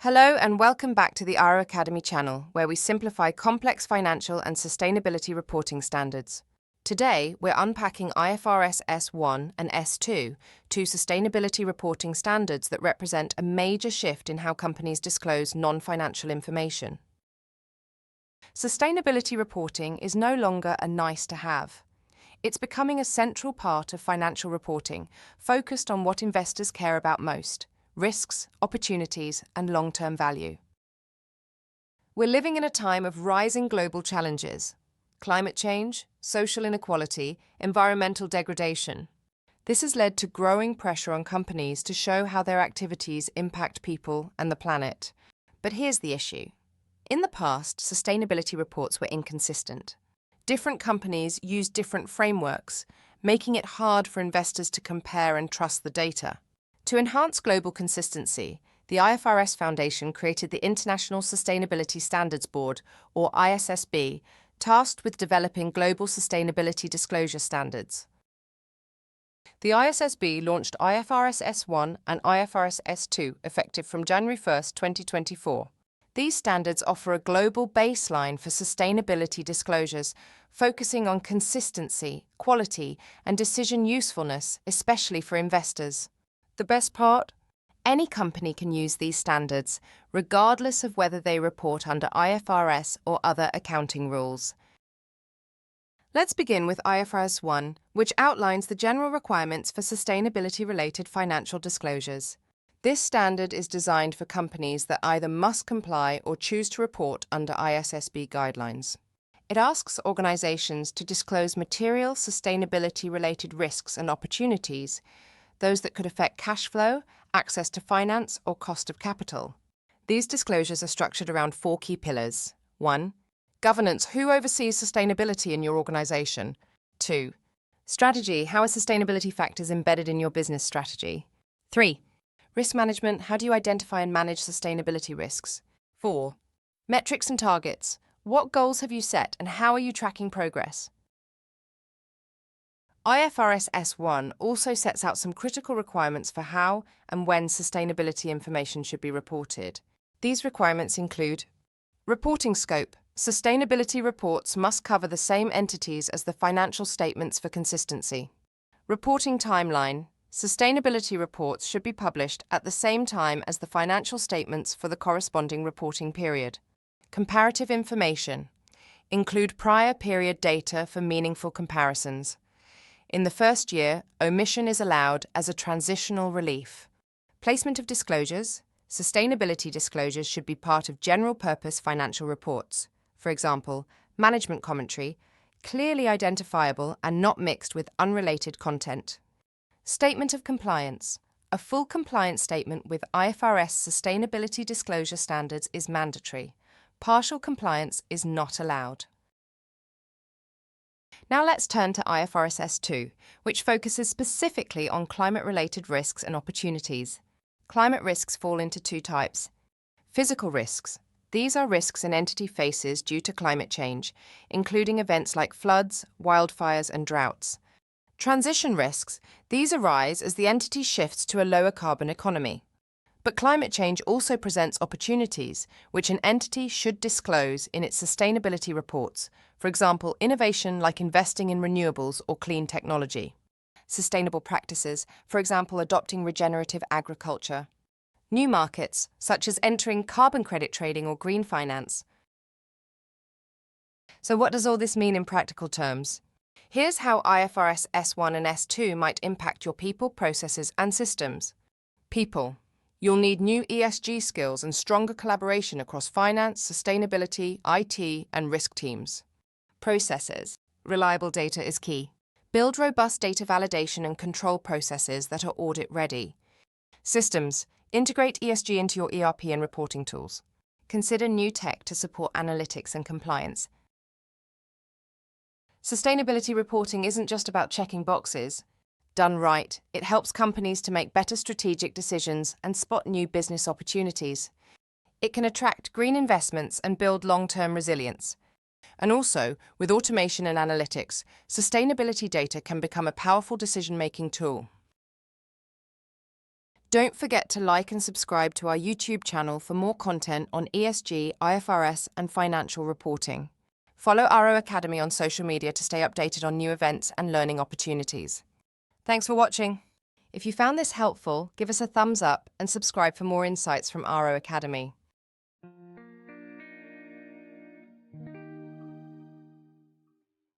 Hello and welcome back to the AARO Academy channel, where we simplify complex financial and sustainability reporting standards. Today, we're unpacking IFRS S1 and S2, two sustainability reporting standards that represent a major shift in how companies disclose non-financial information. Sustainability reporting is no longer a nice-to-have. It's becoming a central part of financial reporting, focused on what investors care about most: risks, opportunities, and long-term value. We're living in a time of rising global challenges: climate change, social inequality, environmental degradation. This has led to growing pressure on companies to show how their activities impact people and the planet. But here's the issue. In the past, sustainability reports were inconsistent. Different companies used different frameworks, making it hard for investors to compare and trust the data. To enhance global consistency, the IFRS Foundation created the International Sustainability Standards Board, or ISSB, tasked with developing global sustainability disclosure standards. The ISSB launched IFRS S1 and IFRS S2 effective from January 1, 2024. These standards offer a global baseline for sustainability disclosures, focusing on consistency, quality, and decision usefulness, especially for investors. The best part? Any company can use these standards, regardless of whether they report under IFRS or other accounting rules. Let's begin with IFRS 1, which outlines the general requirements for sustainability-related financial disclosures. This standard is designed for companies that either must comply or choose to report under ISSB guidelines. It asks organizations to disclose material sustainability-related risks and opportunities, those that could affect cash flow, access to finance, or cost of capital. These disclosures are structured around four key pillars. 1. Governance: who oversees sustainability in your organization? 2. Strategy: how are sustainability factors embedded in your business strategy? 3. Risk management: how do you identify and manage sustainability risks? 4. Metrics and targets: what goals have you set and how are you tracking progress? IFRS S1 also sets out some critical requirements for how and when sustainability information should be reported. These requirements include: reporting scope: sustainability reports must cover the same entities as the financial statements for consistency. Reporting timeline: sustainability reports should be published at the same time as the financial statements for the corresponding reporting period. Comparative information: include prior period data for meaningful comparisons. In the first year, omission is allowed as a transitional relief. Placement of disclosures: sustainability disclosures should be part of general-purpose financial reports. For example, management commentary, clearly identifiable and not mixed with unrelated content. Statement of compliance: a full compliance statement with IFRS sustainability disclosure standards is mandatory. Partial compliance is not allowed. Now let's turn to IFRS S2, which focuses specifically on climate-related risks and opportunities. Climate risks fall into two types. Physical risks: these are risks an entity faces due to climate change, including events like floods, wildfires, and droughts. Transition risks: these arise as the entity shifts to a lower carbon economy. But climate change also presents opportunities, which an entity should disclose in its sustainability reports, for example, innovation like investing in renewables or clean technology. Sustainable practices, for example, adopting regenerative agriculture. New markets, such as entering carbon credit trading or green finance. So what does all this mean in practical terms? Here's how IFRS S1 and S2 might impact your people, processes, and systems. People: you'll need new ESG skills and stronger collaboration across finance, sustainability, IT, and risk teams. Processes: reliable data is key. Build robust data validation and control processes that are audit-ready. Systems: integrate ESG into your ERP and reporting tools. Consider new tech to support analytics and compliance. Sustainability reporting isn't just about checking boxes. Done right, it helps companies to make better strategic decisions and spot new business opportunities. It can attract green investments and build long-term resilience. And also, with automation and analytics, sustainability data can become a powerful decision-making tool. Don't forget to like and subscribe to our YouTube channel for more content on ESG, IFRS, and financial reporting. Follow AARO Academy on social media to stay updated on new events and learning opportunities. Thanks for watching. If you found this helpful, give us a thumbs up and subscribe for more insights from AARO Academy.